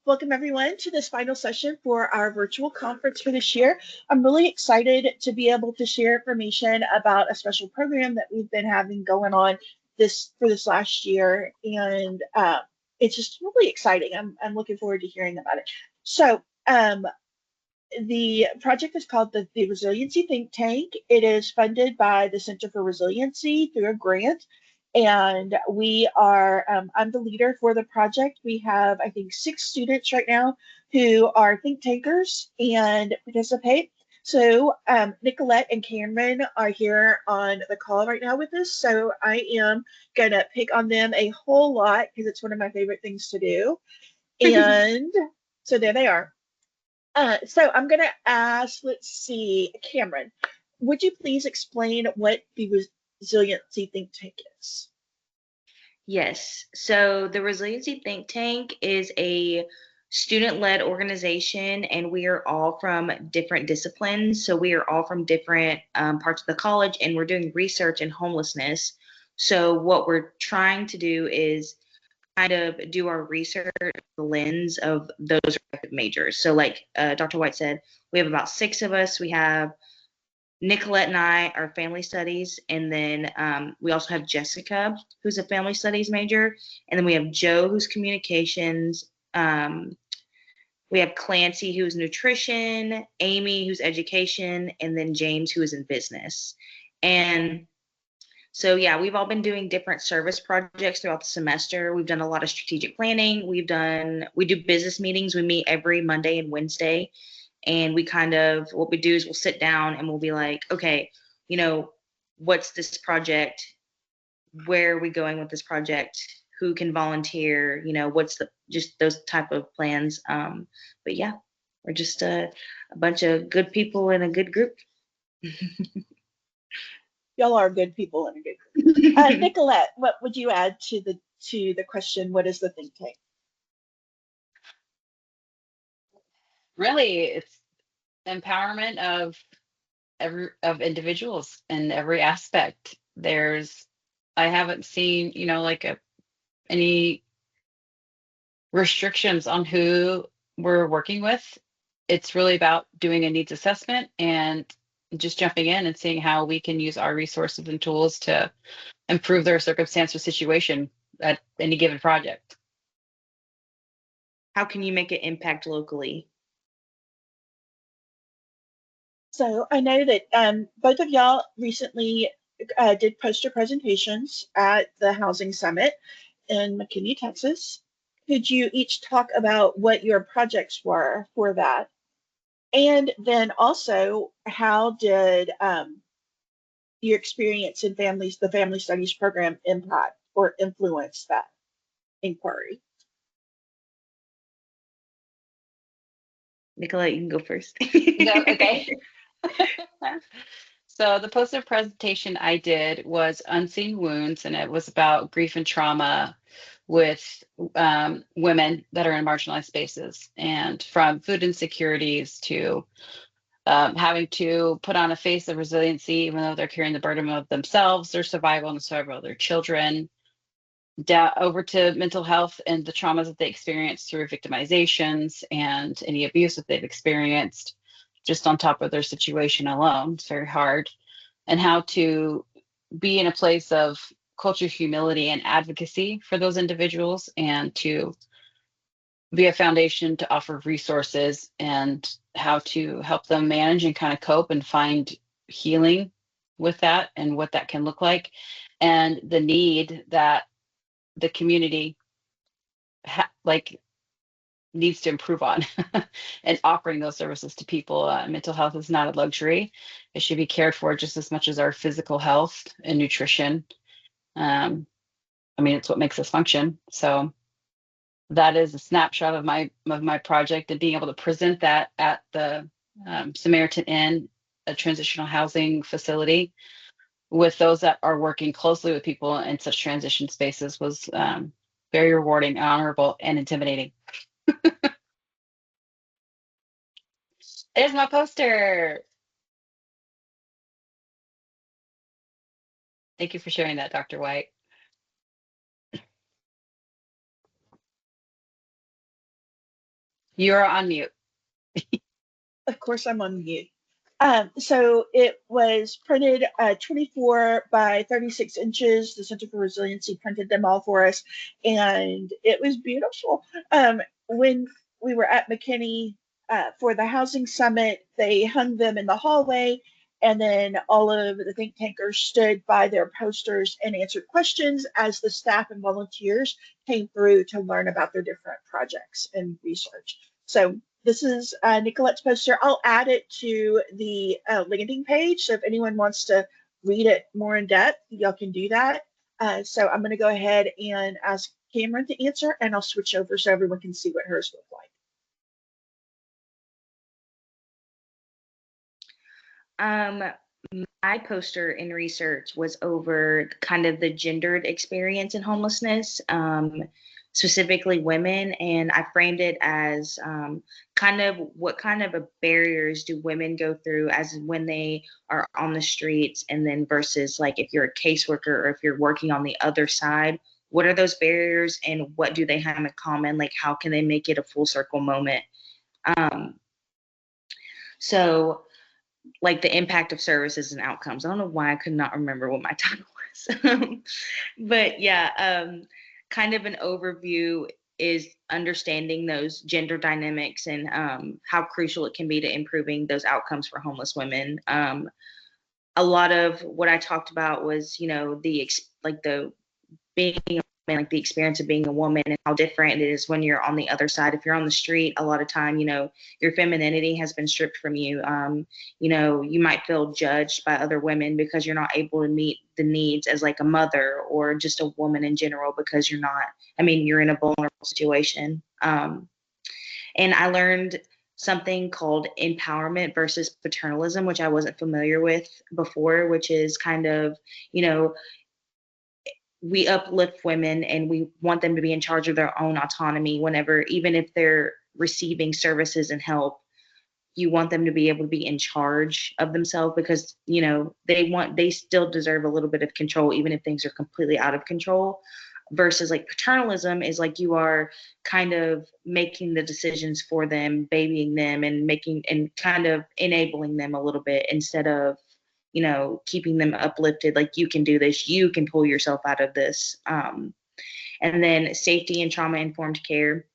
Welcome everyone to this final session for our virtual conference for this year. I'm really excited to be able to share information about a special program that we've been having going on this last year, and it's just really exciting. I'm looking forward to hearing about it. So, the project is called the Resiliency Think Tank. It is funded by the Center for Resiliency through a grant. And I'm the leader for the project. We have, I think, 6 students right now who are think tankers and participate. So Nicolette and Cameron are here on the call right now with us. So I am going to pick on them a whole lot because it's one of my favorite things to do. And so there they are. So I'm going to ask, let's see, Cameron, would you please explain what the Resiliency Think Tank is? Yes. So the Resiliency Think Tank is a student-led organization, and we are all from different disciplines. So we are all from different parts of the college, and we're doing research in homelessness. So what we're trying to do is kind of do our research through the lens of those respective majors. So like Dr. White said, we have about 6 of us. We have Nicolette and I are family studies, and then we also have Jessica, who's a family studies major, and then we have Joe, who's communications. We have Clancy, who's nutrition, Amy, who's education, and then James, who is in business. And so, yeah, we've all been doing different service projects throughout the semester. We've done a lot of strategic planning. We do business meetings. We meet every Monday and Wednesday. And what we do is we'll sit down and we'll be like, okay, what's this project? Where are we going with this project? Who can volunteer? What's just those type of plans. But yeah, we're just a bunch of good people in a good group. Y'all are good people in a good group. Nicolette, what would you add to the question, what is the think tank? Really, it's empowerment of individuals in every aspect. I haven't seen, any restrictions on who we're working with. It's really about doing a needs assessment and just jumping in and seeing how we can use our resources and tools to improve their circumstance or situation at any given project. How can you make an impact locally? So I know that both of y'all recently did poster presentations at the Housing Summit in McKinney, Texas. Could you each talk about what your projects were for that? And then also, how did your experience in the Family Studies program impact or influence that inquiry? Nicolette, you can go first. No, okay. So the poster presentation I did was Unseen Wounds, and it was about grief and trauma with women that are in marginalized spaces, and from food insecurities to having to put on a face of resiliency, even though they're carrying the burden of themselves, their survival, and the survival of their children, over to mental health and the traumas that they experience through victimizations and any abuse that they've experienced just on top of their situation alone. It's very hard. And how to be in a place of culture, humility, and advocacy for those individuals, and to be a foundation to offer resources and how to help them manage and kind of cope and find healing with that and what that can look like, and the need that the community needs to improve on and offering those services to people. Mental health is not a luxury. It should be cared for just as much as our physical health and nutrition. It's what makes us function. So that is a snapshot of my project, and being able to present that at the Samaritan Inn, a transitional housing facility, with those that are working closely with people in such transition spaces was very rewarding, honorable, and intimidating. There's my poster. Thank you for sharing that, Dr. White. You're on mute. Of course, I'm on mute. So it was printed 24 by 36 inches. The Center for Resiliency printed them all for us, and it was beautiful. When we were at McKinney for the housing summit, they hung them in the hallway, and then all of the think tankers stood by their posters and answered questions as the staff and volunteers came through to learn about their different projects and research. So this is Nicolette's poster. I'll add it to the landing page. So if anyone wants to read it more in depth, y'all can do that. So I'm going to go ahead and ask Cameron to answer, and I'll switch over so everyone can see what hers look like. My poster in research was over kind of the gendered experience in homelessness, specifically women, and I framed it as kind of what kind of a barriers do women go through as when they are on the streets, and then versus like if you're a caseworker or if you're working on the other side, what are those barriers and what do they have in common? Like how can they make it a full circle moment? Um, so like the impact of services and outcomes. I don't know why I could not remember what my title was. But yeah, kind of an overview is understanding those gender dynamics and how crucial it can be to improving those outcomes for homeless women. A lot of what I talked about was, you know, like the being like the experience of being a woman and how different it is when you're on the other side. If you're on the street, a lot of time, you know, your femininity has been stripped from you. You know, you might feel judged by other women because you're not able to meet the needs as like a mother or just a woman in general because you're not, I mean, you're in a vulnerable situation. And I learned something called empowerment versus paternalism, which I wasn't familiar with before, which is kind of, you know, we uplift women and we want them to be in charge of their own autonomy whenever, even if they're receiving services and help, you want them to be able to be in charge of themselves because, you know, they still deserve a little bit of control, even if things are completely out of control. Versus like paternalism is like you are kind of making the decisions for them, babying them and making and kind of enabling them a little bit instead of, you know, keeping them uplifted, like you can do this, you can pull yourself out of this. And then safety and trauma informed care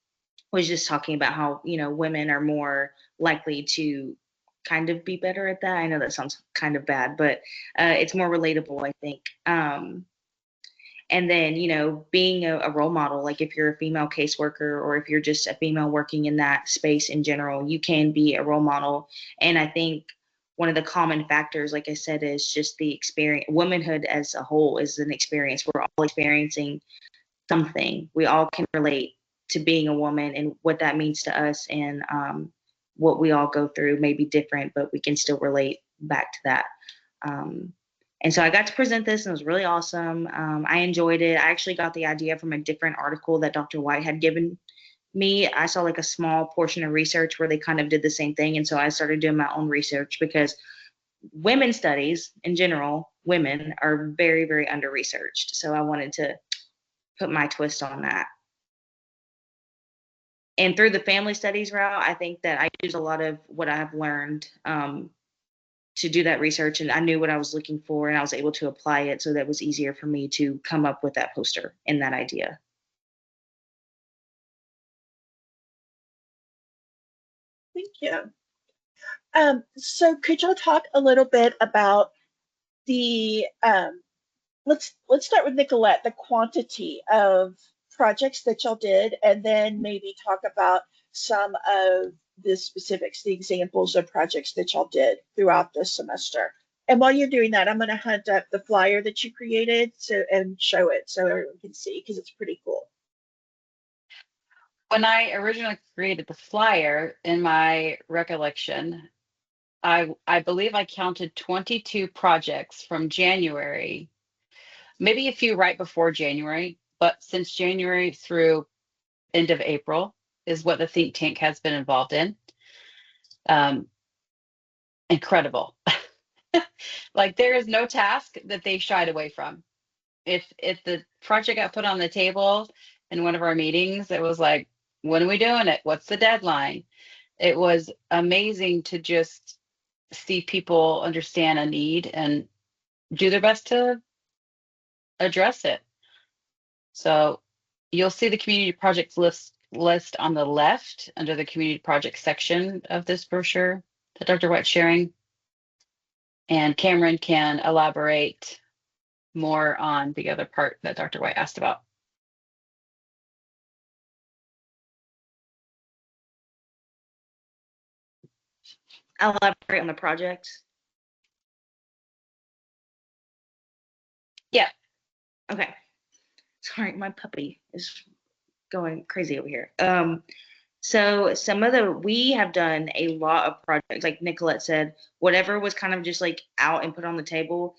was just talking about how, you know, women are more likely to kind of be better at that. I know that sounds kind of bad, but it's more relatable, I think. And then, you know, being a role model, like if you're a female caseworker or if you're just a female working in that space in general, you can be a role model. And I think one of the common factors, like I said, is just the experience. Womanhood as a whole is an experience. We're all experiencing something. We all can relate to being a woman and what that means to us. And what we all go through may be different, but we can still relate back to that. Um, and so I got to present this and it was really awesome. I enjoyed it. I actually got the idea from a different article that Dr. White had given me. I saw like a small portion of research where they kind of did the same thing. And so I started doing my own research because women's studies in general, women are very, very under researched. So I wanted to put my twist on that. And through the family studies route, I think that I use a lot of what I've learned to do that research, and I knew what I was looking for, and I was able to apply it, so that was easier for me to come up with that poster and that idea. Thank you. So could y'all talk a little bit about the let's start with Nicolette, the quantity of projects that y'all did, and then maybe talk about some of the specifics, the examples of projects that y'all did throughout the semester. And while you're doing that, I'm going to hunt up the flyer that you created and show it so everyone can see because it's pretty cool. When I originally created the flyer, in my recollection, I believe I counted 22 projects from January, maybe a few right before January, but since January through end of April is what the think tank has been involved in. Um, Incredible. Like there is no task that they shied away from. If the project got put on the table in one of our meetings, it was like, when are we doing it? What's the deadline? It was amazing to just see people understand a need and do their best to address it. So you'll see the community projects list on the left under the community project section of this brochure that Dr. White's sharing. And Cameron can elaborate more on the other part that Dr. White asked about. I'll elaborate on the projects. Yeah. Okay. Sorry, my puppy is going crazy over here. So we have done a lot of projects, like Nicolette said, whatever was kind of just like out and put on the table,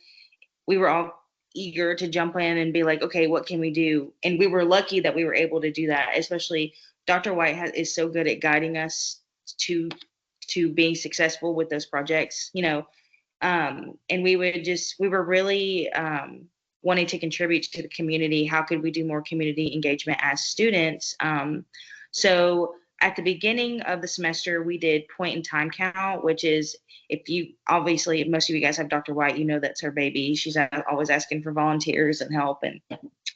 we were all eager to jump in and be like, okay, what can we do? And we were lucky that we were able to do that, especially Dr. White is so good at guiding us to being successful with those projects, and we were really wanting to contribute to the community. How could we do more community engagement as students? So at the beginning of the semester, we did point in time count, which is, if you obviously, most of you guys have Dr. White, that's her baby. She's always asking for volunteers and help. And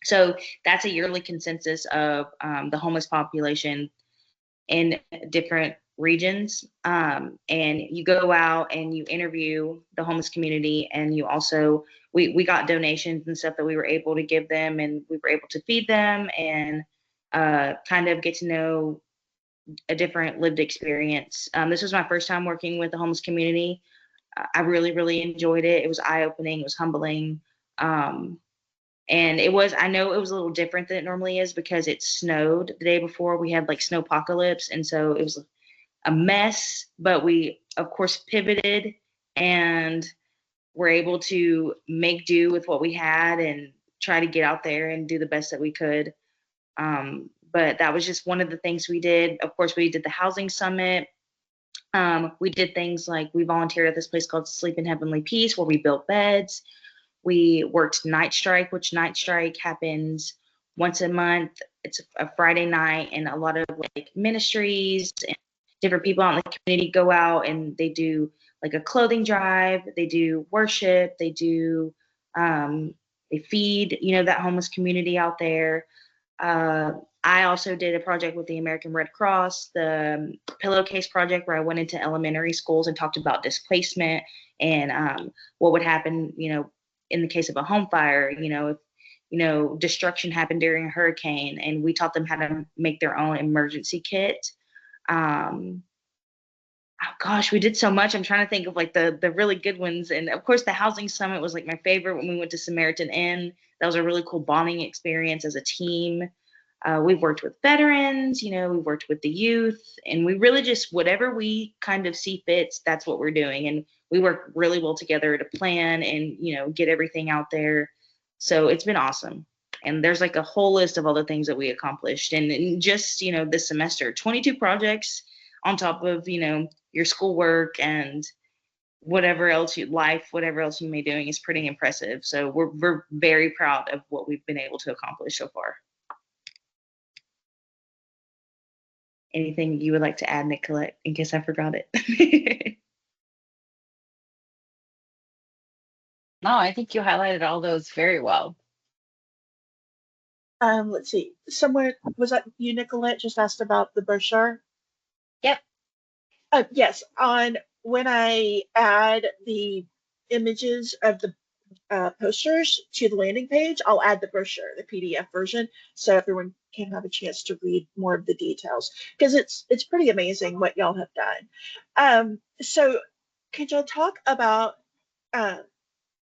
so that's a yearly consensus of the homeless population in different regions. And you go out and you interview the homeless community, and you also, we got donations and stuff that we were able to give them, and we were able to feed them and kind of get to know a different lived experience. This was my first time working with the homeless community. I really, really enjoyed it. It was eye-opening. It was humbling. And I know it was a little different than it normally is because it snowed the day before. We had like snowpocalypse. And so it was a mess, but we, of course, pivoted and were able to make do with what we had and try to get out there and do the best that we could. But that was just one of the things we did. Of course, we did the housing summit. We did things like we volunteered at this place called Sleep in Heavenly Peace, where we built beds. We worked night strike, which night strike happens once a month. It's a Friday night, and a lot of like ministries and different people out in the community go out and they do like a clothing drive. They do worship. They feed, that homeless community out there. I also did a project with the American Red Cross, the Pillowcase Project, where I went into elementary schools and talked about displacement and what would happen, in the case of a home fire, if, destruction happened during a hurricane, and we taught them how to make their own emergency kit. Oh gosh, we did so much. I'm trying to think of like the really good ones. And of course, the housing summit was like my favorite when we went to Samaritan Inn. That was a really cool bonding experience as a team. We've worked with veterans, we've worked with the youth, and we really just, whatever we kind of see fits, that's what we're doing. And we work really well together to plan and, get everything out there. So it's been awesome. And there's like a whole list of all the things that we accomplished. And just, this semester, 22 projects on top of, your schoolwork and whatever else whatever else you may be doing is pretty impressive. So we're very proud of what we've been able to accomplish so far. Anything you would like to add, Nicolette, in case I forgot it? No, I think you highlighted all those very well. Let's see. Somewhere, was that you, Nicolette, just asked about the brochure? Yep. Yes. When I add the images of the posters to the landing page, I'll add the brochure, the PDF version, so everyone can have a chance to read more of the details, because it's pretty amazing what y'all have done. So could y'all talk about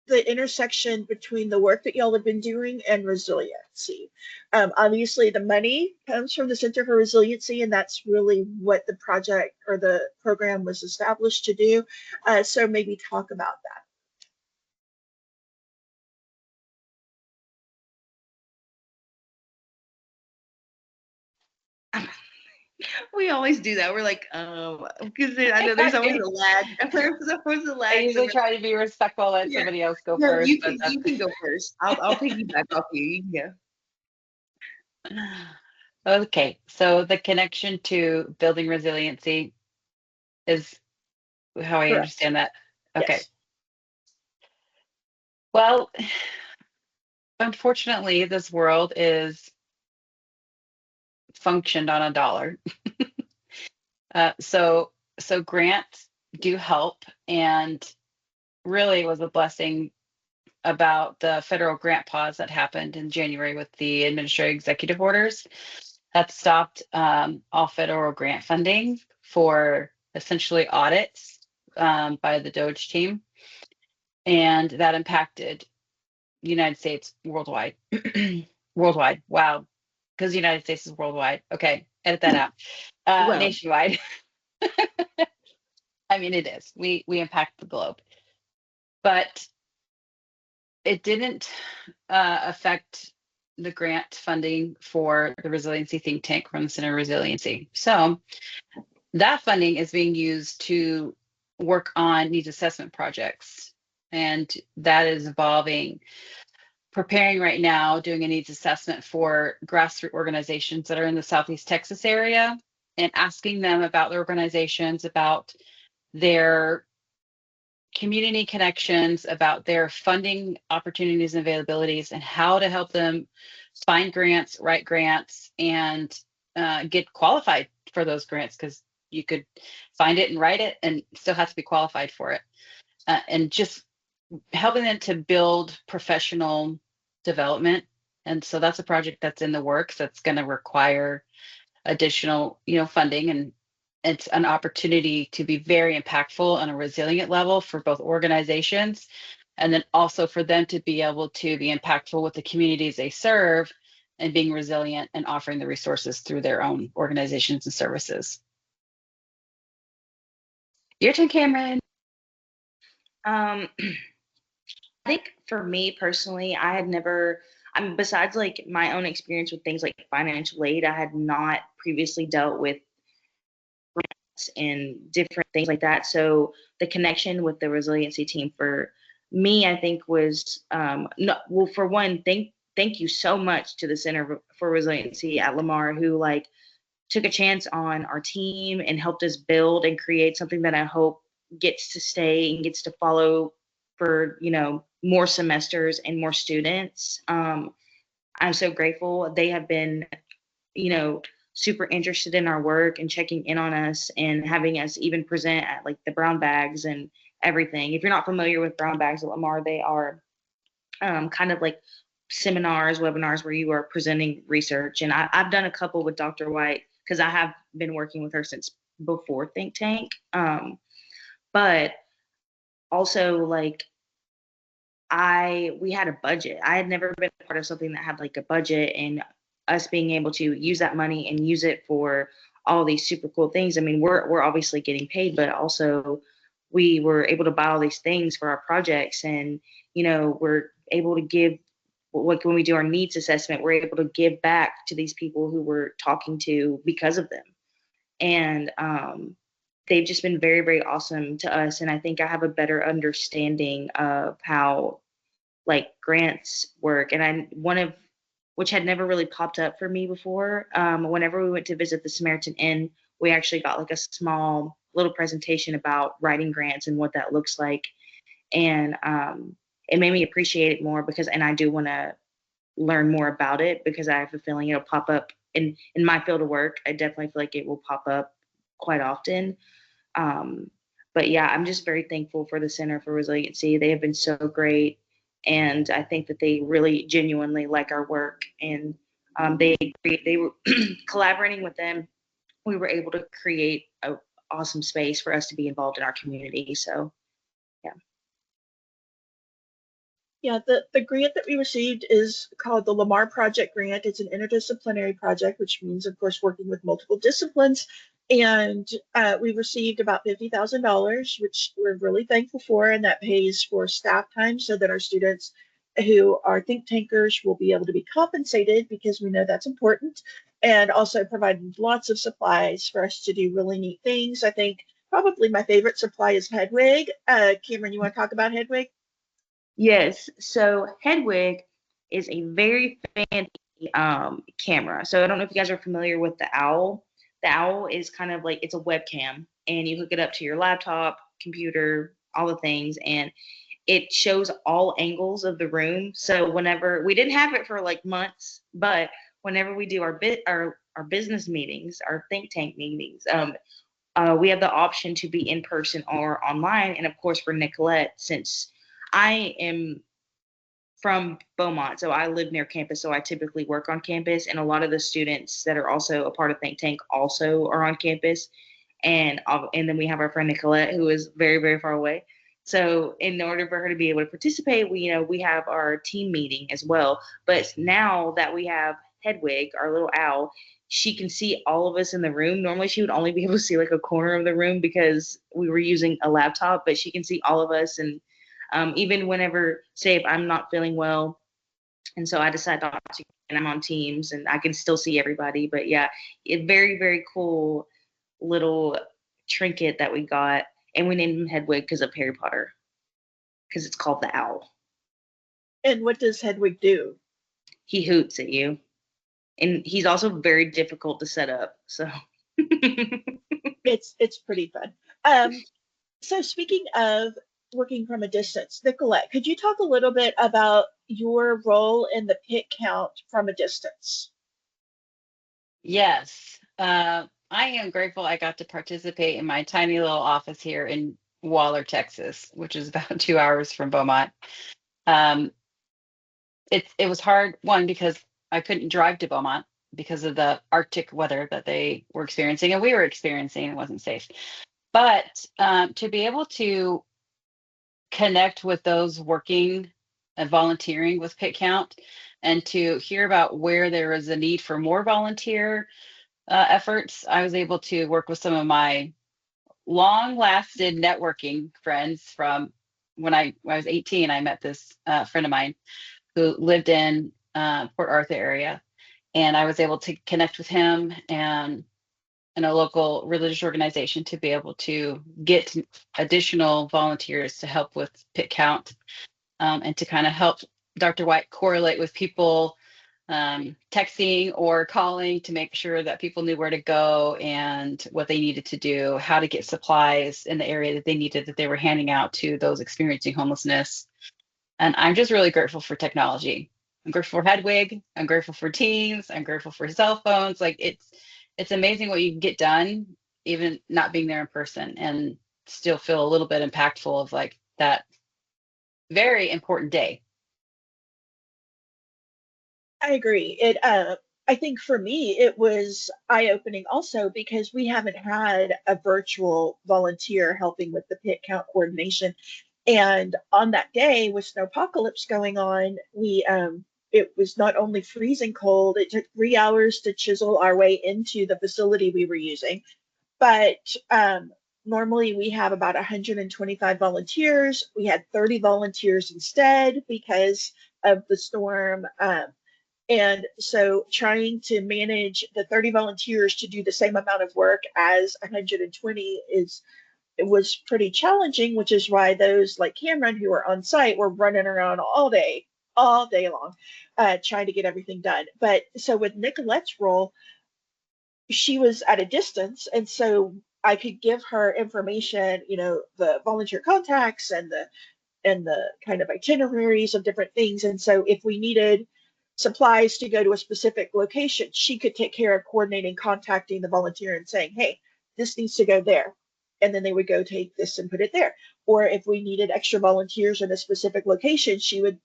the intersection between the work that y'all have been doing and resiliency? Obviously, the money comes from the Center for Resiliency, and that's really what the project or the program was established to do. So maybe talk about that. We always do that. We're like, because I know there's always a lag. There's always a lag. I usually try to be respectful, let somebody else go No, first. you can go first. I'll piggyback off you. You can go. Okay, so the connection to building resiliency is how I Correct. understand that. Okay. Yes. Well, unfortunately, this world is functioned on a dollar. So grants do help, and really it was a blessing about the federal grant pause that happened in January with the administrative executive orders that stopped all federal grant funding for essentially audits by the Doge team, and that impacted the United States worldwide. Worldwide, wow, because the United States is worldwide. Okay, edit that out. Well, Nationwide. I mean, it is. We impact the globe, but it didn't affect the grant funding for the resiliency think tank from the Center of Resiliency. So that funding is being used to work on needs assessment projects, and that is evolving. Preparing right now, doing a needs assessment for grassroots organizations that are in the Southeast Texas area, and asking them about their organizations, about their community connections, about their funding opportunities and availabilities, and how to help them find grants, write grants, and get qualified for those grants, because you could find it and write it and still have to be qualified for it. And just helping them to build professional development. And so that's a project that's in the works that's going to require additional, funding, and it's an opportunity to be very impactful on a resilient level for both organizations, and then also for them to be able to be impactful with the communities they serve, and being resilient and offering the resources through their own organizations and services. Your turn, Cameron. I think for me personally, I had never, I mean, besides like my own experience with things like financial aid, I had not previously dealt with grants and different things like that. So the connection with the resiliency team for me, I think was, no, well, for one, thank you so much to the Center for Resiliency at Lamar, who like took a chance on our team and helped us build and create something that I hope gets to stay and gets to follow for, more semesters and more students. I'm so grateful. They have been, you know, super interested in our work and checking in on us and having us even present at like the brown bags and everything. If you're not familiar with brown bags at Lamar, they are kind of like seminars, webinars where you are presenting research. And I've done a couple with Dr. White because I have been working with her since before Think Tank. But also like we had a budget. I had never been a part of something that had like a budget, and us being able to use that money and use it for all these super cool things. I mean, we're obviously getting paid, but also we were able to buy all these things for our projects, and we're able to give, like when we do our needs assessment, we're able to give back to these people who we're talking to because of them. And they've just been very, very awesome to us. And I think I have a better understanding of how like grants work. And one of which had never really popped up for me before. Whenever we went to visit the Samaritan Inn, we actually got like a small little presentation about writing grants and what that looks like. And it made me appreciate it more because, and I do want to learn more about it because I have a feeling it'll pop up in my field of work. I definitely feel like it will pop up quite often. Um, but yeah, I'm just very thankful for the Center for Resiliency. They have been so great, and I think that they really genuinely like our work. And they were collaborating with them. We were able to create a awesome space for us to be involved in our community. So yeah. Yeah, the grant that we received is called the Lamar Project Grant. It's an interdisciplinary project, which means, of course, working with multiple disciplines. And we received about $50,000, which we're really thankful for, and that pays for staff time so that our students who are think tankers will be able to be compensated because we know that's important, and also provided lots of supplies for us to do really neat things. I think probably my favorite supply is Hedwig. Cameron, you want to talk about Hedwig? Yes. So Hedwig is a very fancy camera. So I don't know if you guys are familiar with the owl. The owl is kind of like, it's a webcam, and you hook it up to your laptop, computer, all the things, and it shows all angles of the room. So whenever we didn't have it for like months, but whenever we do our business meetings, our think tank meetings, we have the option to be in person or online. And of course, for Nicolette, since I am from Beaumont, so I live near campus, so I typically work on campus, and a lot of the students that are also a part of Think Tank also are on campus, and then we have our friend Nicolette, who is very, very far away. So in order for her to be able to participate, we have our team meeting as well. But now that we have Hedwig, our little owl, she can see all of us in the room. Normally she would only be able to see like a corner of the room because we were using a laptop, but she can see all of us. And even whenever, say, if I'm not feeling well, and so I decide not to, and I'm on Teams, and I can still see everybody. But yeah, it very, very cool little trinket that we got, and we named him Hedwig because of Harry Potter, because it's called the owl. And what does Hedwig do? He hoots at you, and he's also very difficult to set up. So It's pretty fun. So speaking of working from a distance, Nicolette, could you talk a little bit about your role in the pit count from a distance? Yes. I am grateful I got to participate in my tiny little office here in Waller, Texas, which is about 2 hours from Beaumont. Um, it was hard, one, because I couldn't drive to Beaumont because of the Arctic weather that they were experiencing and we were experiencing. It wasn't safe. But to be able to connect with those working and volunteering with Pit Count, and to hear about where there is a need for more volunteer efforts, I was able to work with some of my long lasted networking friends from when I was 18. I met this friend of mine who lived in Port Arthur area, and I was able to connect with him and in a local religious organization to be able to get additional volunteers to help with pit count, and to kind of help Dr. White correlate with people texting or calling to make sure that people knew where to go and what they needed to do, how to get supplies in the area that they needed, that they were handing out to those experiencing homelessness. And I'm just really grateful for technology. I'm grateful for Hedwig. I'm grateful for Teams. I'm grateful for cell phones. Like it's amazing what you can get done, even not being there in person, and still feel a little bit impactful of like that very important day. I agree. I think for me, it was eye-opening also because we haven't had a virtual volunteer helping with the pit count coordination. And on that day, with snowpocalypse going on, it was not only freezing cold, it took 3 hours to chisel our way into the facility we were using. But normally we have about 125 volunteers. We had 30 volunteers instead because of the storm. And so trying to manage the 30 volunteers to do the same amount of work as 120 it was pretty challenging, which is why those like Cameron who were on site were running around all day long, trying to get everything done. But so with Nicolette's role, she was at a distance, and so I could give her information, the volunteer contacts and the kind of itineraries of different things. And so if we needed supplies to go to a specific location, she could take care of coordinating, contacting the volunteer and saying, hey, this needs to go there. And then they would go take this and put it there. Or if we needed extra volunteers in a specific location, she would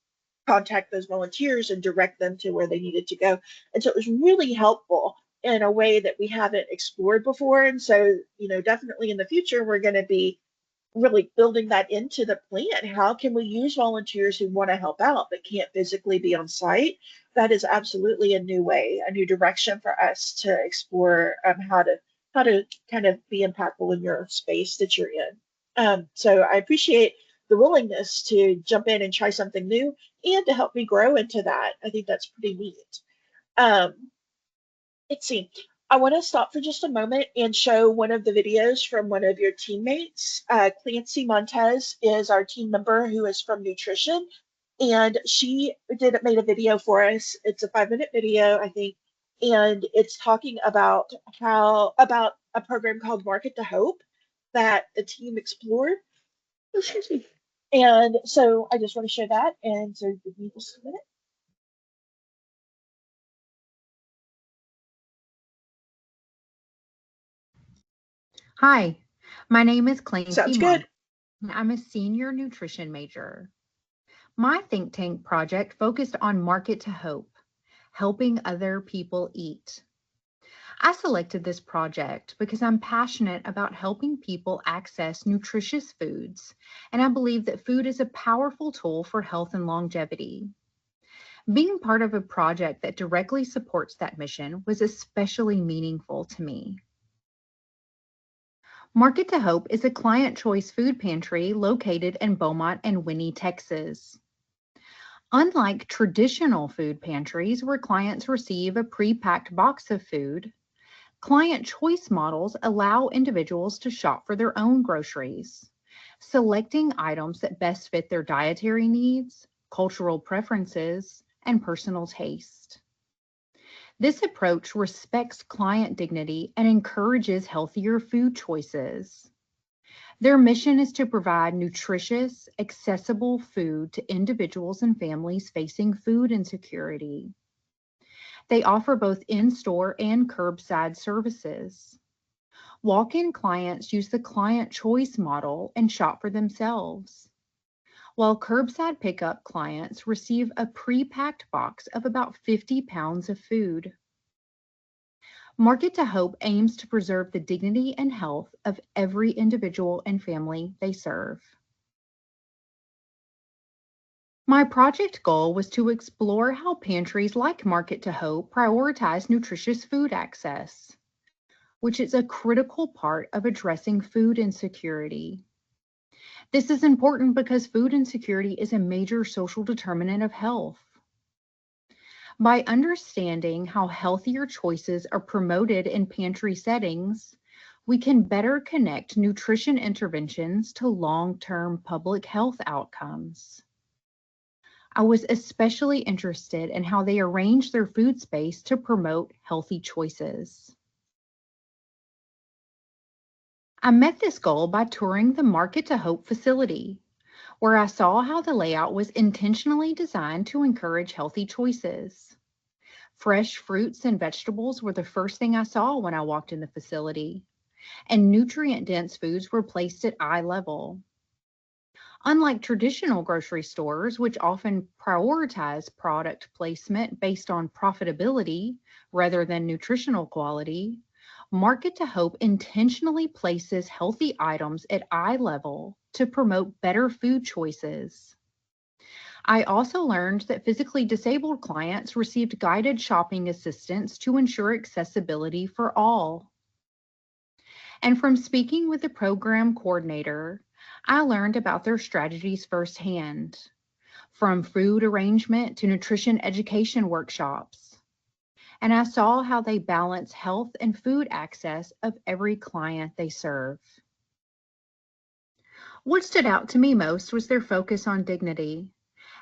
contact those volunteers and direct them to where they needed to go. And so it was really helpful in a way that we haven't explored before. And so, definitely in the future, we're going to be really building that into the plan. How can we use volunteers who want to help out but can't physically be on site? That is absolutely a new way, a new direction for us to explore how to kind of be impactful in your space that you're in. So I appreciate the willingness to jump in and try something new and to help me grow into that. I think that's pretty neat. Um, let's see. I want to stop for just a moment and show one of the videos from one of your teammates. Clancy Montez is our team member who is from nutrition. And she made a video for us. It's a 5-minute video, I think, and it's talking about about a program called Market to Hope that the team explored. Excuse me. And so I just want to share that. And so give me just a minute. Hi, my name is Clancy Sounds Monk, good. and I'm a senior nutrition major. My think tank project focused on Market to Hope, helping other people eat. I selected this project because I'm passionate about helping people access nutritious foods, and I believe that food is a powerful tool for health and longevity. Being part of a project that directly supports that mission was especially meaningful to me. Market to Hope is a client choice food pantry located in Beaumont and Winnie, Texas. Unlike traditional food pantries where clients receive a pre-packed box of food, client choice models allow individuals to shop for their own groceries, selecting items that best fit their dietary needs, cultural preferences, and personal taste. This approach respects client dignity and encourages healthier food choices. Their mission is to provide nutritious, accessible food to individuals and families facing food insecurity. They offer both in-store and curbside services. Walk-in clients use the client choice model and shop for themselves, while curbside pickup clients receive a pre-packed box of about 50 pounds of food. Market to Hope aims to preserve the dignity and health of every individual and family they serve. My project goal was to explore how pantries like Market to Hope prioritize nutritious food access, which is a critical part of addressing food insecurity. This is important because food insecurity is a major social determinant of health. By understanding how healthier choices are promoted in pantry settings, we can better connect nutrition interventions to long-term public health outcomes. I was especially interested in how they arrange their food space to promote healthy choices. I met this goal by touring the Market to Hope facility, where I saw how the layout was intentionally designed to encourage healthy choices. Fresh fruits and vegetables were the first thing I saw when I walked in the facility, and nutrient-dense foods were placed at eye level. Unlike traditional grocery stores, which often prioritize product placement based on profitability rather than nutritional quality, Market to Hope intentionally places healthy items at eye level to promote better food choices. I also learned that physically disabled clients received guided shopping assistance to ensure accessibility for all. And from speaking with the program coordinator, I learned about their strategies firsthand, from food arrangement to nutrition education workshops. And I saw how they balance health and food access of every client they serve. What stood out to me most was their focus on dignity.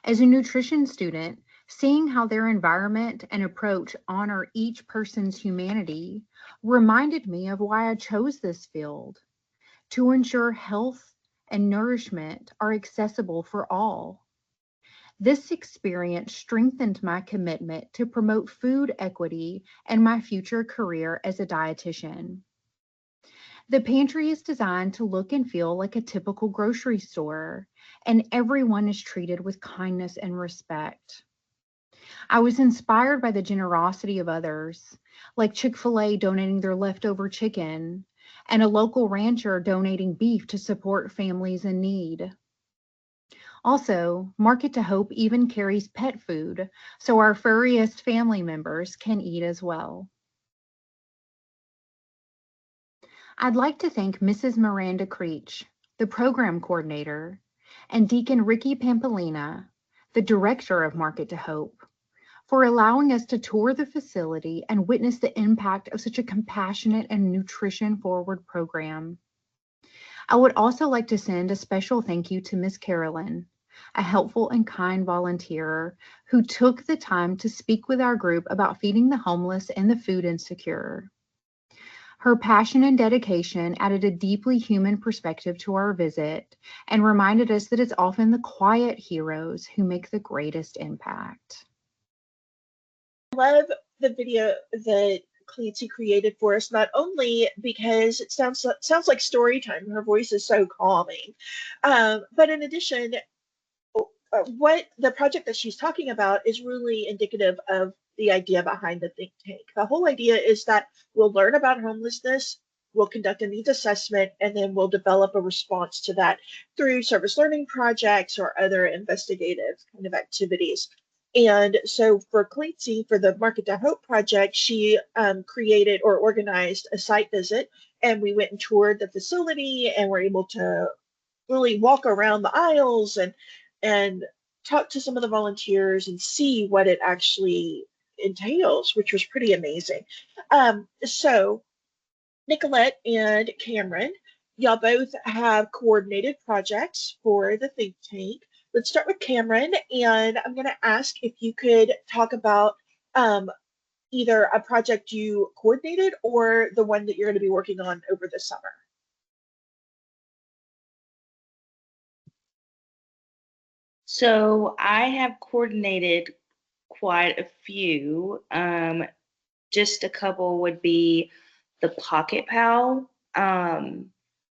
As a nutrition student, seeing how their environment and approach honor each person's humanity reminded me of why I chose this field, to ensure health and nourishment are accessible for all. This experience strengthened my commitment to promote food equity and my future career as a dietitian. The pantry is designed to look and feel like a typical grocery store, and everyone is treated with kindness and respect. I was inspired by the generosity of others, like Chick-fil-A donating their leftover chicken, and a local rancher donating beef to support families in need. Also, Market to Hope even carries pet food, so our furriest family members can eat as well. I'd like to thank Mrs. Miranda Creech, the program coordinator, and Deacon Ricky Pampolina, the director of Market to Hope, for allowing us to tour the facility and witness the impact of such a compassionate and nutrition-forward program. I would also like to send a special thank you to Ms. Carolyn, a helpful and kind volunteer who took the time to speak with our group about feeding the homeless and the food insecure. Her passion and dedication added a deeply human perspective to our visit and reminded us that it's often the quiet heroes who make the greatest impact. I love the video that Clancy created for us, not only because it sounds like story time. Her voice is so calming, but in addition, what the project that she's talking about is really indicative of the idea behind the think tank. The whole idea is that we'll learn about homelessness, we'll conduct a needs assessment, and then we'll develop a response to that through service learning projects or other investigative kind of activities. And so for Clancy, for the Market to Hope project, she created or organized a site visit, and we went and toured the facility and were able to really walk around the aisles and talk to some of the volunteers and see what it actually entails, which was pretty amazing. So Nicolette and Cameron, y'all both have coordinated projects for the think tank. Let's start with Cameron, and I'm going to ask if you could talk about um, either a project you coordinated or the one that you're going to be working on over the summer. So I have coordinated quite a few. Just a couple would be the Pocket Pal.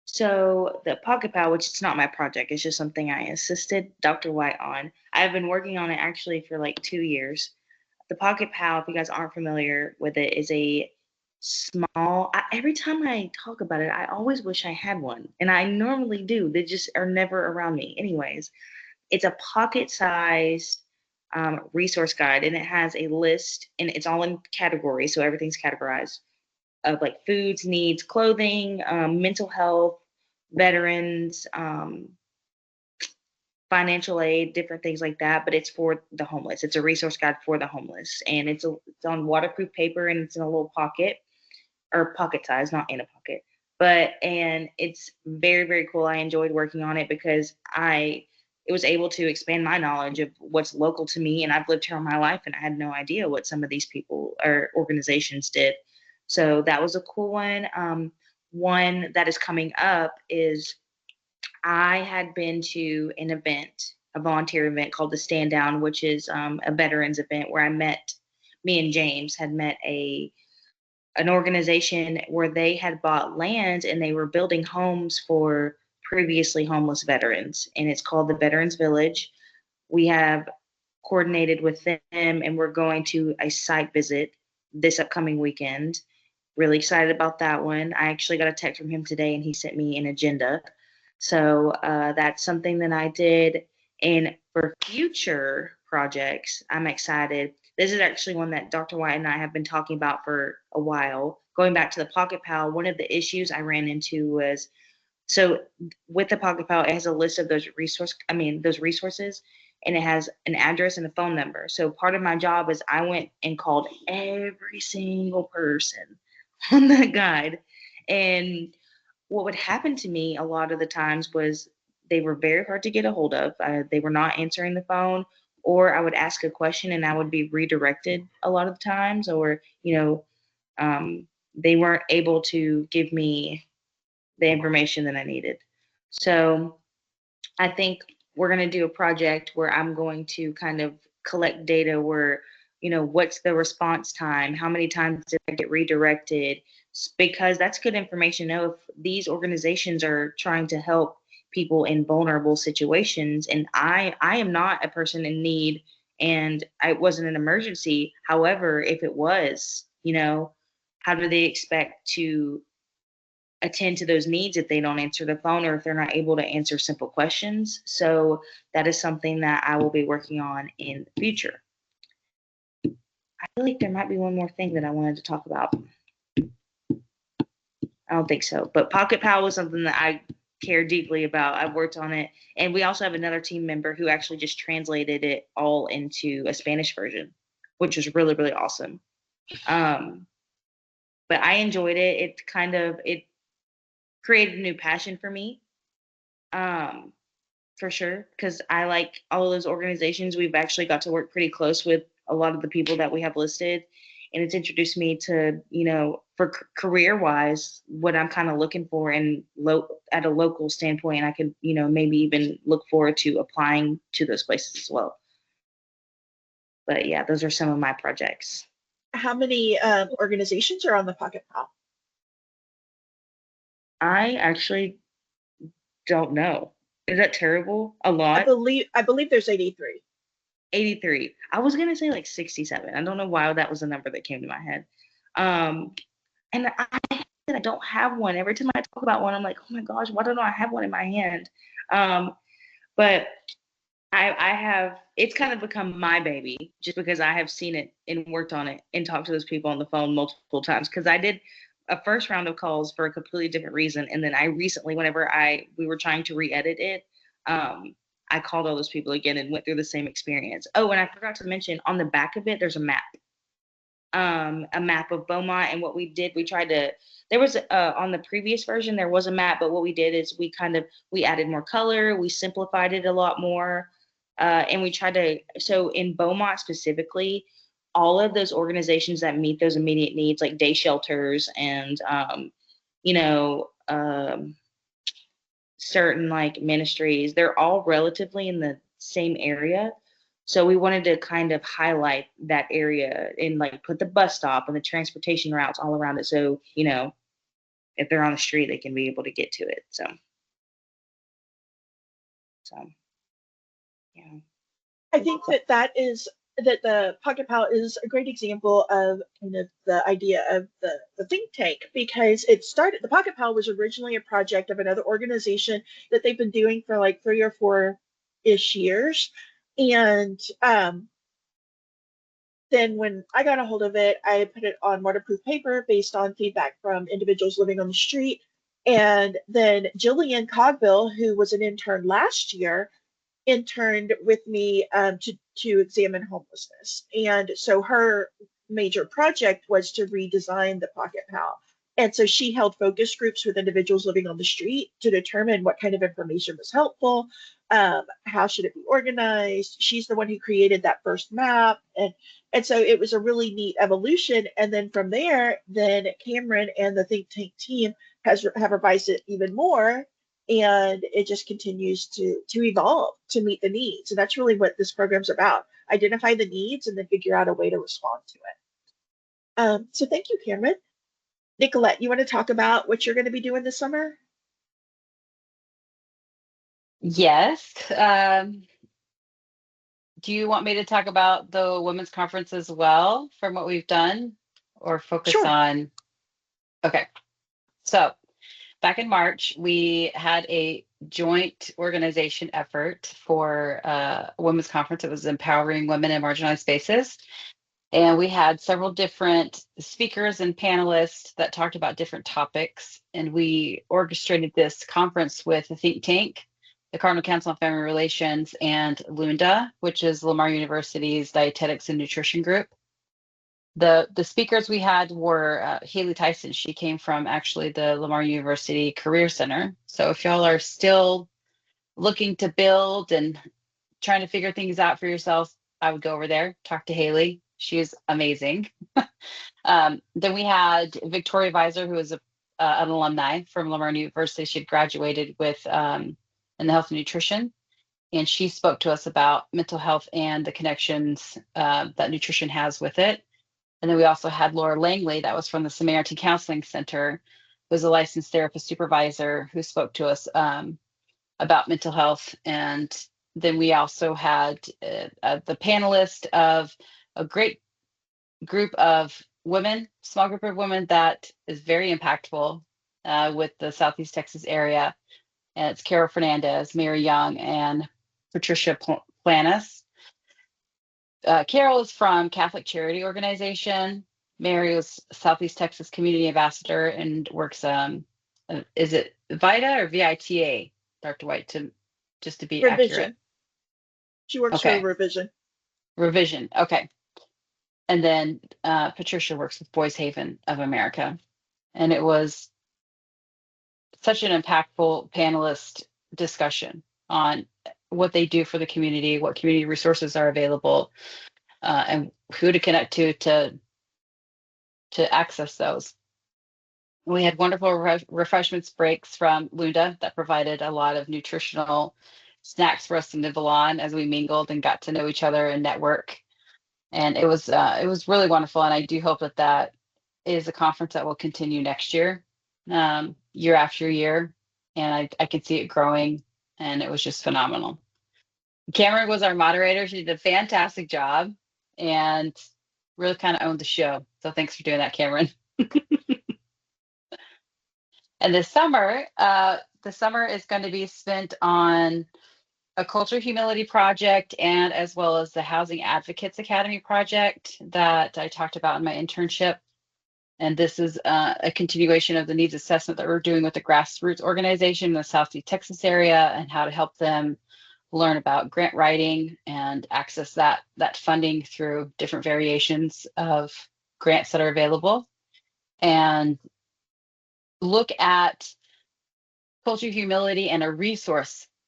So the Pocket Pal, which it's not my project, it's just something I assisted Dr. White on. I've been working on it actually for like 2 years. The Pocket Pal, if you guys aren't familiar with it, is a small. Every time I talk about it, I always wish I had one, and I normally do. They just are never around me. Anyways, it's a pocket-sized resource guide, and it has a list, and it's all in categories, so everything's categorized of like foods, needs, clothing, mental health, veterans, financial aid, different things like that. But it's for the homeless. It's a resource guide for the homeless, and it's on waterproof paper, and it's in a little pocket or pocket size, not in a pocket. And it's very, very cool. I enjoyed working on it because it was able to expand my knowledge of what's local to me. And I've lived here all my life and I had no idea what some of these people or organizations did. So that was a cool one. One that is coming up is I had been to an event, a volunteer event called the Stand Down, which is a veterans event where me and James had met an organization where they had bought land and they were building homes for previously homeless veterans. And it's called the Veterans Village. We have coordinated with them and we're going to a site visit this upcoming weekend. Really excited about that one. I actually got a text from him today and he sent me an agenda. So that's something that I did. And for future projects, I'm excited. This is actually one that Dr. White and I have been talking about for a while. Going back to the Pocket Pal, one of the issues I ran into was so with the Pocket Pal, it has a list of those resources, and it has an address and a phone number. So part of my job is I went and called every single person on that guide, and what would happen to me a lot of the times was they were very hard to get a hold of. They were not answering the phone, or I would ask a question and I would be redirected a lot of the times, or they weren't able to give me the information that I needed. So I think we're going to do a project where I'm going to kind of collect data where, what's the response time? How many times did I get redirected? Because that's good information to know if these organizations are trying to help people in vulnerable situations. And I am not a person in need and it wasn't an emergency. However, if it was, how do they expect to attend to those needs if they don't answer the phone or if they're not able to answer simple questions? So that is something that I will be working on in the future. I feel like there might be one more thing that I wanted to talk about. I don't think so. But Pocket Pal was something that I care deeply about. I've worked on it. And we also have another team member who actually just translated it all into a Spanish version, which was really, really awesome. But I enjoyed it. It created a new passion for me. for sure, because I like all of those organizations. We've actually got to work pretty close with a lot of the people that we have listed, and it's introduced me to, for career wise, what I'm kind of looking for and at a local standpoint. I could, maybe even look forward to applying to those places as well. But yeah, those are some of my projects. How many organizations are on the Pocket Pal? I actually don't know. Is that terrible? A lot? I believe there's 83. 83. I was gonna say like 67. I don't know why that was the number that came to my head. And I don't have one. Every time I talk about one, I'm like, oh my gosh, why don't I have one in my hand? But I have, it's kind of become my baby just because I have seen it and worked on it and talked to those people on the phone multiple times, because I did a first round of calls for a completely different reason. And then I recently, whenever we were trying to re-edit it, I called all those people again and went through the same experience. Oh, and I forgot to mention, on the back of it, there's a map of Beaumont. And what we did, there was on the previous version, there was a map, but what we did is we added more color, we simplified it a lot more. And we tried to, so in Beaumont specifically, all of those organizations that meet those immediate needs, like day shelters and, you know, certain like ministries, they're all relatively in the same area. So we wanted to kind of highlight that area and like put the bus stop and the transportation routes all around it. So, if they're on the street, they can be able to get to it. So yeah. I think that the Pocket Pal is a great example of kind of the idea of the think tank, because the Pocket Pal was originally a project of another organization that they've been doing for like 3 or 4-ish years. And then when I got a hold of it, I put it on waterproof paper based on feedback from individuals living on the street. And then Jillian Cogbill, who was an intern last year, interned with me to examine homelessness. And so her major project was to redesign the Pocket Pal. And so she held focus groups with individuals living on the street to determine what kind of information was helpful, how should it be organized. She's the one who created that first map. And so it was a really neat evolution. And then from there, then Cameron and the think tank team have revised it even more, and it just continues to evolve to meet the needs. And that's really what this program's about: identify the needs and then figure out a way to respond to it. So thank you, Cameron. Nicolette, you want to talk about what you're going to be doing this summer? Yes. Do you want me to talk about the women's conference as well from what we've done, or focus Sure. on? Okay. So back in March, we had a joint organization effort for a women's conference. It was Empowering Women in Marginalized Spaces. And we had several different speakers and panelists that talked about different topics. And we orchestrated this conference with the think tank, the Cardinal Council on Family Relations, and LUNDA, which is Lamar University's Dietetics and Nutrition Group. The speakers we had were Haley Tyson. She came from actually the Lamar University Career Center. So if y'all are still looking to build and trying to figure things out for yourselves, I would go over there, talk to Haley. She is amazing. Then we had Victoria Visor, who is an alumni from Lamar University. She had graduated with in the health and nutrition, and she spoke to us about mental health and the connections that nutrition has with it. And then we also had Laura Langley, that was from the Samaritan Counseling Center, who was a licensed therapist supervisor, who spoke to us about mental health. And then we also had the panelist of a great group of women, small group of women that is very impactful with the Southeast Texas area. And it's Carol Fernandez, Mary Young, and Patricia Planis. Carol is from Catholic Charity Organization. Mary was Southeast Texas Community Ambassador and works, is it VITA or VITA, Dr. White, just to be Revision. accurate? She works for Revision. Revision, okay. And then Patricia works with Boys Haven of America. And it was such an impactful panelist discussion on what they do for the community, what community resources are available, and who to connect to access those. We had wonderful refreshments breaks from Lunda that provided a lot of nutritional snacks for us to nibble on as we mingled and got to know each other and network. And it was really wonderful. And I do hope that that is a conference that will continue next year, year after year. And I could see it growing, and it was just phenomenal. Cameron was our moderator. She did a fantastic job and really kind of owned the show. So thanks for doing that, Cameron. And this summer, the summer is going to be spent on a culture humility project, and as well as the Housing Advocates Academy project that I talked about in my internship. And this is a continuation of the needs assessment that we're doing with the grassroots organization in the Southeast Texas area, and how to help them learn about grant writing and access that funding through different variations of grants that are available, and look at culture humility and a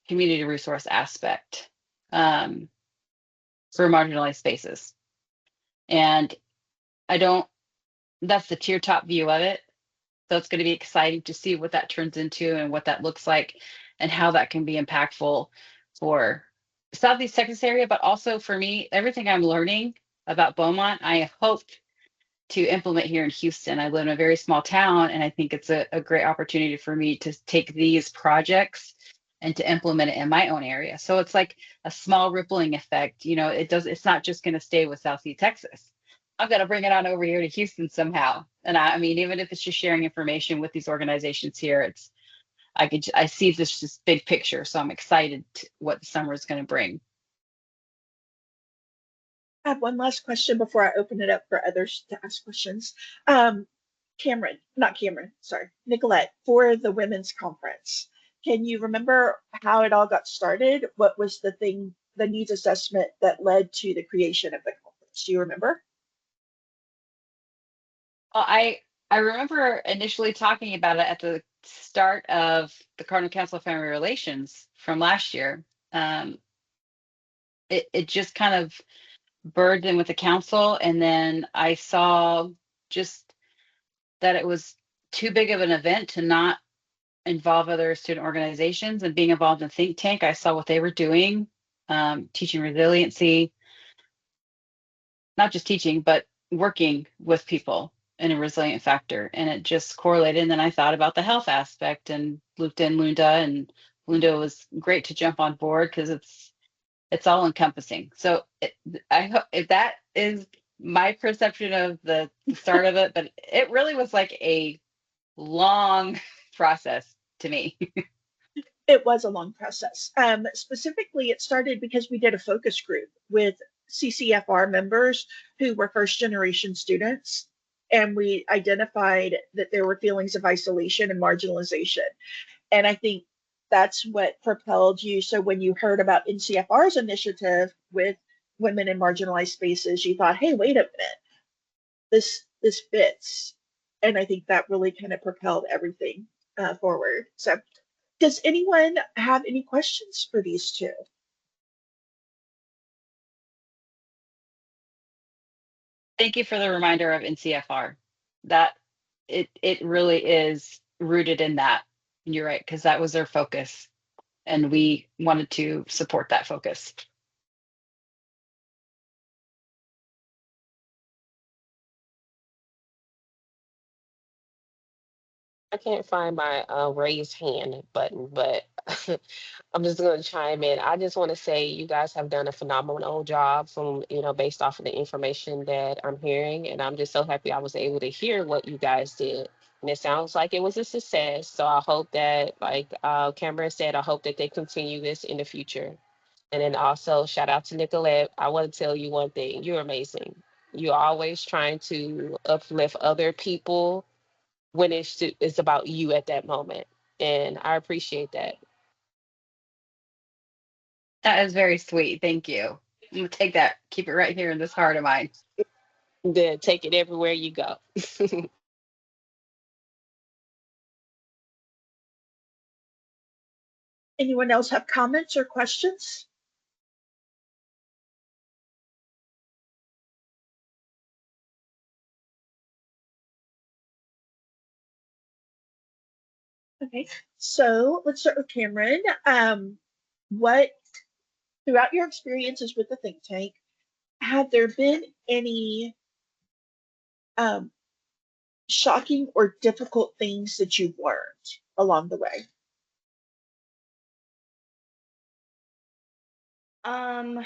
community resource aspect for marginalized spaces. And that's the tier top view of it. So it's going to be exciting to see what that turns into and what that looks like, and how that can be impactful for Southeast Texas area, but also for me, everything I'm learning about Beaumont, I hope to implement here in Houston. I live in a very small town, and I think it's a great opportunity for me to take these projects and to implement it in my own area. So it's like a small rippling effect. It's not just going to stay with Southeast Texas. I've got to bring it on over here to Houston somehow. And I mean, even if it's just sharing information with these organizations here, I see this big picture. So I'm excited what the summer is going to bring. I have one last question before I open it up for others to ask questions. Nicolette, for the women's conference, can you remember how it all got started? What was the needs assessment that led to the creation of the conference? Do you remember? Well, I remember initially talking about it at the start of the Cardinal Council of Family Relations from last year. It just kind of birthed in with the council, and then I saw just that it was too big of an event to not involve other student organizations. And being involved in think tank, I saw what they were doing, teaching resiliency, not just teaching, but working with people in a resilient factor. And it just correlated. And then I thought about the health aspect and looped in Lunda, and Lunda was great to jump on board because it's all encompassing. So I hope if that is my perception of the start of it, but it really was like a long process to me. It was a long process. Specifically, it started because we did a focus group with CCFR members who were first generation students, and we identified that there were feelings of isolation and marginalization. And I think that's what propelled you. So when you heard about NCFR's initiative with women in marginalized spaces, you thought, hey, wait a minute, this fits. And I think that really kind of propelled everything forward. So does anyone have any questions for these two? Thank you for the reminder of NCFR. That it really is rooted in that. And you're right, because that was their focus, and we wanted to support that focus. I can't find my raised hand button, but I'm just going to chime in. I just want to say you guys have done a phenomenal job from, based off of the information that I'm hearing. And I'm just so happy I was able to hear what you guys did. And it sounds like it was a success. So I hope that, like Cameron said, I hope that they continue this in the future. And then also shout out to Nicolette. I want to tell you one thing. You're amazing. You're always trying to uplift other people when it's about you at that moment. And I appreciate that. That is very sweet. Thank you. I'm gonna take that, keep it right here in this heart of mine. Then take it everywhere you go. Anyone else have comments or questions? Okay, so let's start with Cameron. What, throughout your experiences with the think tank, have there been any um, shocking or difficult things that you've learned along the way? Um,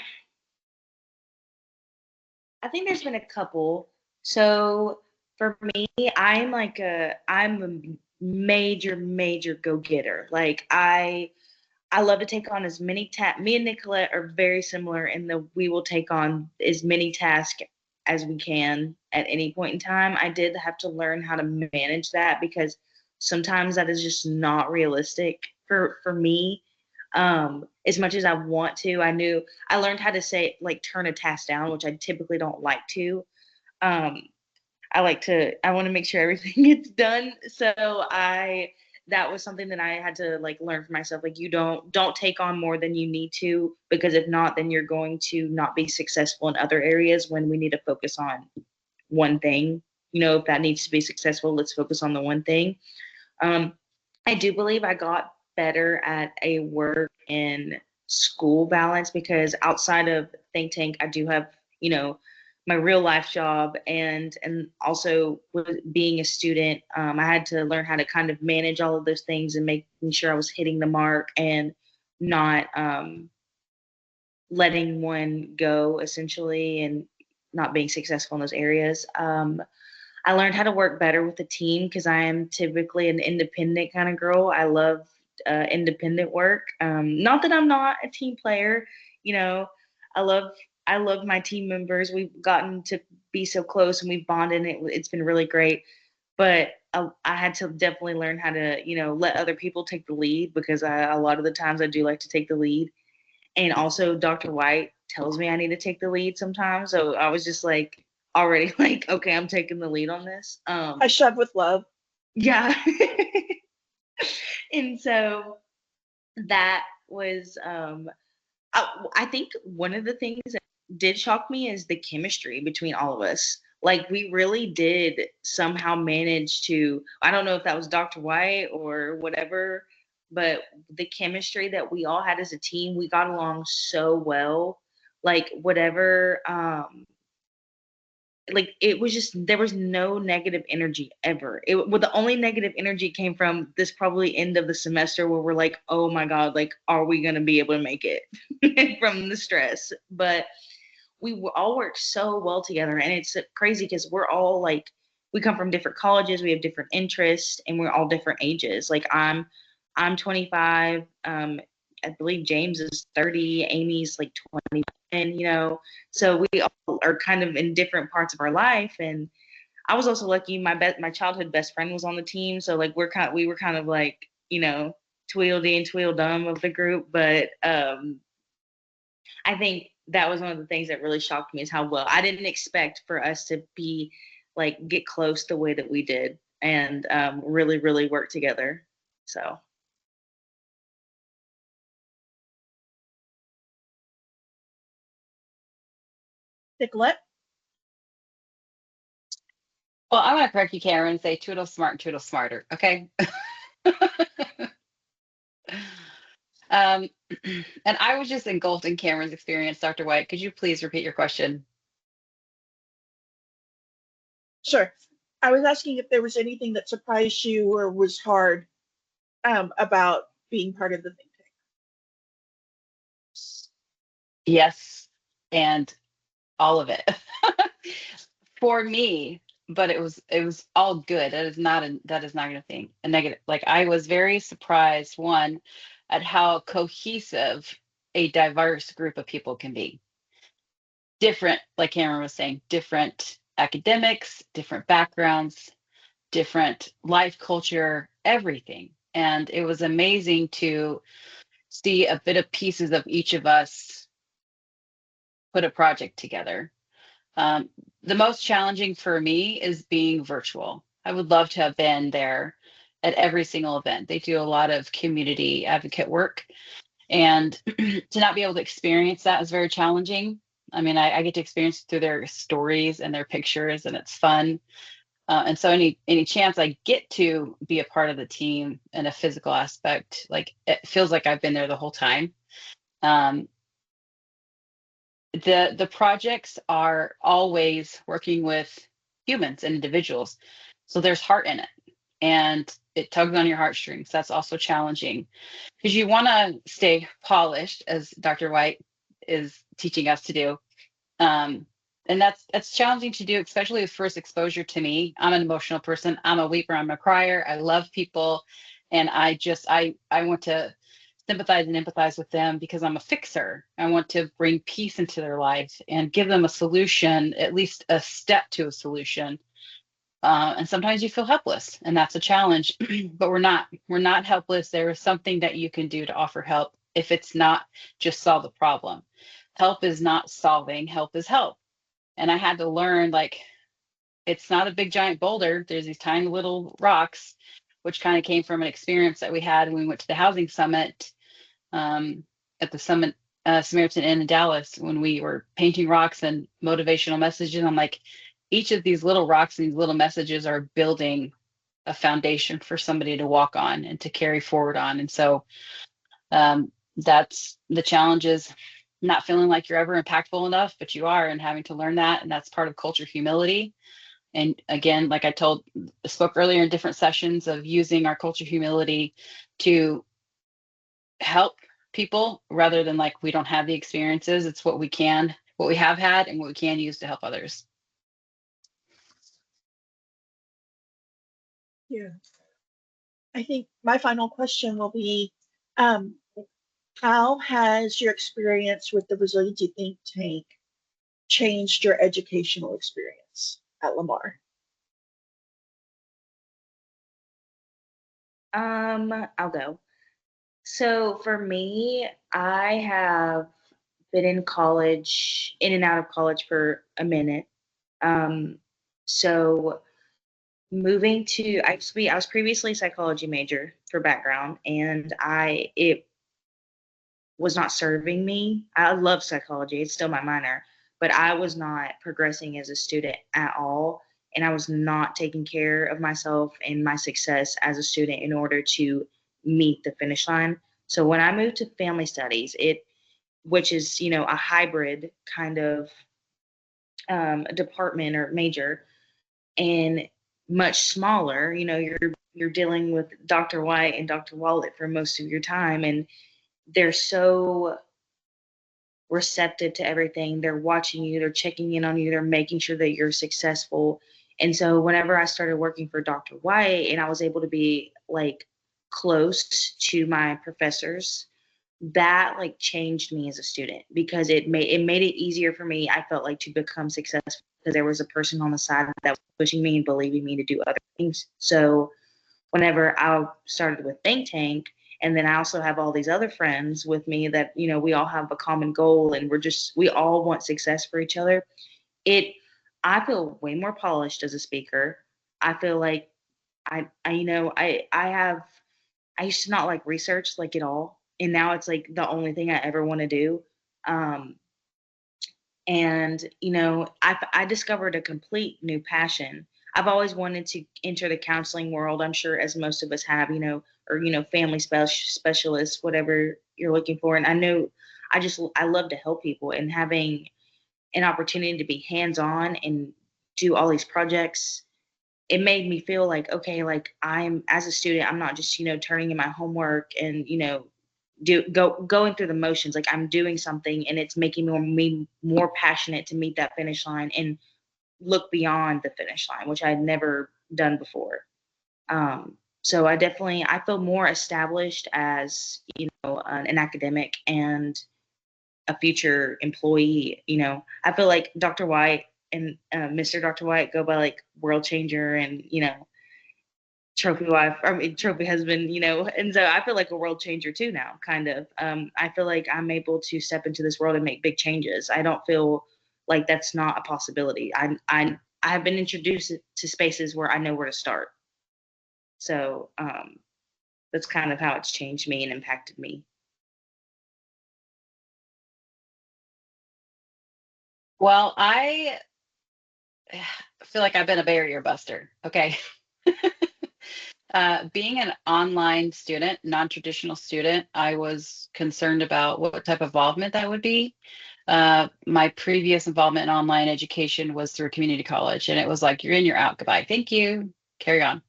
I think there's been a couple. So for me, I'm a major go-getter. Like I love to take on as many tasks. Me and Nicolette are very similar in that we will take on as many tasks as we can at any point in time. I did have to learn how to manage that because sometimes that is just not realistic for me. As much as I want to, I learned how to say like turn a task down, which I typically don't like to. Um, I want to make sure everything gets done. So that was something that I had to like learn for myself. Like you don't take on more than you need to, because if not, then you're going to not be successful in other areas when we need to focus on one thing. If that needs to be successful, let's focus on the one thing. Um, I do believe I got better at a work and school balance because outside of think tank, I do have, my real life job, and also with being a student, I had to learn how to kind of manage all of those things and making sure I was hitting the mark and not letting one go essentially and not being successful in those areas. I learned how to work better with a team because I am typically an independent kind of girl. I love independent work. Not that I'm not a team player, you know. I love I love my team members. We've gotten to be so close and we've bonded. And it's been really great. But I had to definitely learn how to, let other people take the lead because a lot of the times I do like to take the lead. And also, Dr. White tells me I need to take the lead sometimes. So I was just like, already like, okay, I'm taking the lead on this. I shove with love. Yeah. And so that was, I think one of the things that did shock me is the chemistry between all of us. Like we really did somehow manage to, I don't know if that was Dr. White or whatever, but the chemistry that we all had as a team, we got along so well. Like whatever, like it was just there was no negative energy ever. The only negative energy came from this probably end of the semester where we're like, oh my god, like are we gonna be able to make it from the stress? But all work so well together, and it's crazy because we're all like we come from different colleges, we have different interests, and we're all different ages. Like I'm 25. I believe James is 30. Amy's like 20, and so we all are kind of in different parts of our life. And I was also lucky. My childhood best friend was on the team, so like we were kind of like Tweedledee and Tweedledum of the group. But I think that was one of the things that really shocked me is how well I didn't expect for us to be like get close the way that we did and really really work together. So Nicolette? Well, I'm going to correct you, Karen, and say Toodle smart, Toodle smarter. Okay. um, and I was just engulfed in Cameron's experience, Dr. White. Could you please repeat your question? Sure. I was asking if there was anything that surprised you or was hard about being part of the think tank. Yes, and all of it for me. But it was all good. That is not going to think a negative. Like I was very surprised, one, at how cohesive a diverse group of people can be. Different, like Cameron was saying, different academics, different backgrounds, different life culture, everything. And it was amazing to see a bit of pieces of each of us put a project together. Um, the most challenging for me is being virtual. I would love to have been there at every single event. They do a lot of community advocate work, and to not be able to experience that is very challenging. I mean, I get to experience through their stories and their pictures, and it's fun. And so any chance I get to be a part of the team in a physical aspect, like it feels like I've been there the whole time. Um, the projects are always working with humans and individuals, so there's heart in it, and it tugs on your heartstrings. That's also challenging because you want to stay polished, as Dr. White is teaching us to do. um, and that's challenging to do, especially with first exposure to me. I'm an emotional person. I'm a weeper. I'm a crier. I love people, and I want to sympathize and empathize with them because I'm a fixer. I want to bring peace into their lives and give them a solution, at least a step to a solution. And sometimes you feel helpless, and that's a challenge. But we're not helpless. There is something that you can do to offer help if it's not just solve the problem. Help is not solving, help is help. And I had to learn, like, it's not a big giant boulder. There's these tiny little rocks, which kind of came from an experience that we had when we went to the housing summit, um, at the summit, Samaritan Inn in Dallas, when we were painting rocks and motivational messages. I'm like, each of these little rocks and these little messages are building a foundation for somebody to walk on and to carry forward on. And so, that's the challenge, is not feeling like you're ever impactful enough, but you are, and having to learn that. And that's part of culture humility. And again, like spoke earlier in different sessions, of using our culture humility to help people rather than like we don't have the experiences. It's what we have had and what we can use to help others. Yeah. I think my final question will be, um, how has your experience with the Resiliency Think Tank changed your educational experience at Lamar? I'll go. So for me, I have been in college, in and out of college for a minute. Um, so moving to I was previously a psychology major for background, and it was not serving me. I love psychology; it's still my minor, but I was not progressing as a student at all, and I was not taking care of myself and my success as a student in order to meet the finish line. So when I moved to family studies, which is a hybrid kind of department or major, and much smaller. You're dealing with Dr. White and Dr. Wallet for most of your time, and they're so receptive to everything. They're watching you, they're checking in on you, they're making sure that you're successful. And so whenever I started working for Dr. White and I was able to be like close to my professors, that like changed me as a student because it made it easier for me. I felt like to become successful because there was a person on the side that was pushing me and believing me to do other things. So whenever I started with Think Tank, and then I also have all these other friends with me that we all have a common goal, and we all want success for each other. It I feel way more polished as a speaker. I feel like I used to not like research like at all, and now it's like the only thing I ever want to do. Um, and I discovered a complete new passion. I've always wanted to enter the counseling world. I'm sure, as most of us have, or family specialists, whatever you're looking for. And I love to help people, and having an opportunity to be hands on and do all these projects, it made me feel like, okay, like I'm, as a student, I'm not just turning in my homework and going through the motions. Like I'm doing something, and it's making me more passionate to meet that finish line and look beyond the finish line, which I had never done before. So I feel more established as an academic and a future employee. I feel like Dr. White and Mr. Dr. White go by like world changer and trophy wife, I mean trophy husband, and so I feel like a world changer too now, kind of. I feel like I'm able to step into this world and make big changes. I don't feel like that's not a possibility. I have been introduced to spaces where I know where to start. So that's kind of how it's changed me and impacted me. Well, I feel like I've been a barrier buster. Okay. Being an online student, non-traditional student, I was concerned about what type of involvement that would be. My previous involvement in online education was through community college, and it was like, you're in, you're out, goodbye, thank you, carry on.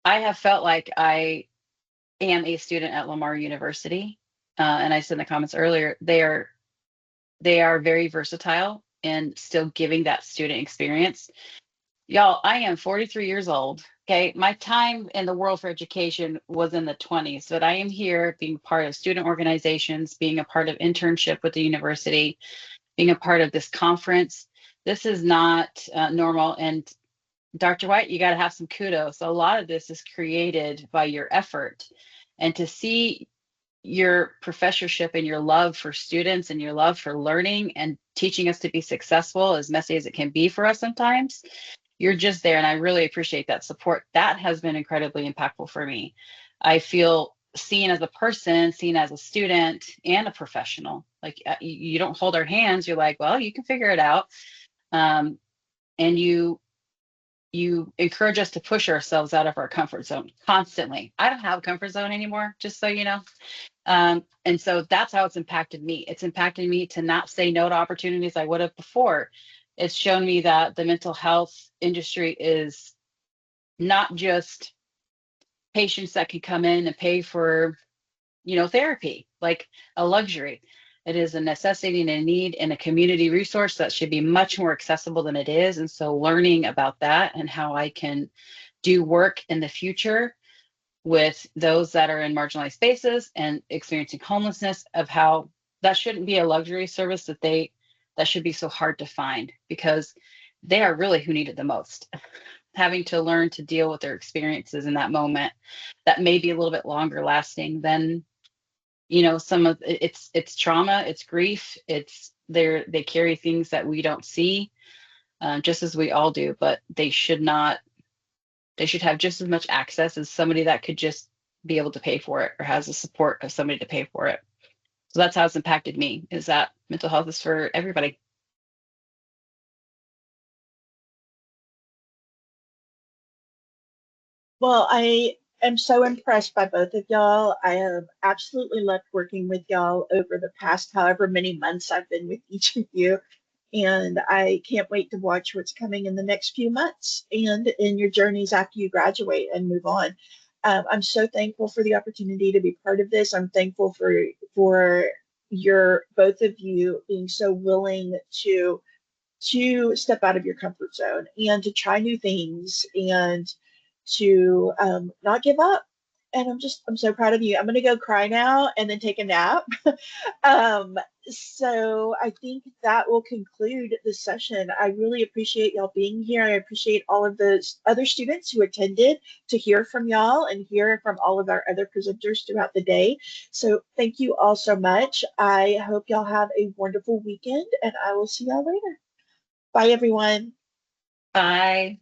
I have felt like I am a student at Lamar University, and I said in the comments earlier, they are very versatile and still giving that student experience. Y'all, I am 43 years old. Okay. My time in the world for education was in the 20s, but I am here being part of student organizations, being a part of internship with the university, being a part of this conference. This is not normal. And Dr. White, you got to have some kudos. A lot of this is created by your effort. And to see your professorship and your love for students and your love for learning and teaching us to be successful, as messy as it can be for us sometimes, you're just there. And I really appreciate that support. That has been incredibly impactful for me. I feel seen as a person, seen as a student and a professional. Like you don't hold our hands. You're like, well, you can figure it out. And you encourage us to push ourselves out of our comfort zone constantly. I don't have a comfort zone anymore, just so you know. And so that's how it's impacted me. It's impacted me to not say no to opportunities I would have before. It's shown me that the mental health industry is not just patients that can come in and pay for, therapy, like a luxury. It is a necessity and a need and a community resource that should be much more accessible than it is. And so learning about that and how I can do work in the future with those that are in marginalized spaces and experiencing homelessness, of how that shouldn't be a luxury service that should be so hard to find, because they are really who need it the most. Having to learn to deal with their experiences in that moment that may be a little bit longer lasting than, some of it's trauma, it's grief, they carry things that we don't see, just as we all do, but they should have just as much access as somebody that could just be able to pay for it or has the support of somebody to pay for it. So that's how it's impacted me, is that mental health is for everybody. Well, I am so impressed by both of y'all. I have absolutely loved working with y'all over the past however many months I've been with each of you. And I can't wait to watch what's coming in the next few months and in your journeys after you graduate and move on. I'm so thankful for the opportunity to be part of this. I'm thankful for your both of you being so willing to step out of your comfort zone and to try new things and to not give up. And I'm so proud of you. I'm going to go cry now and then take a nap. um, so I think that will conclude the session. I really appreciate y'all being here. I appreciate all of the other students who attended to hear from y'all and hear from all of our other presenters throughout the day. So thank you all so much. I hope y'all have a wonderful weekend and I will see y'all later. Bye, everyone. Bye.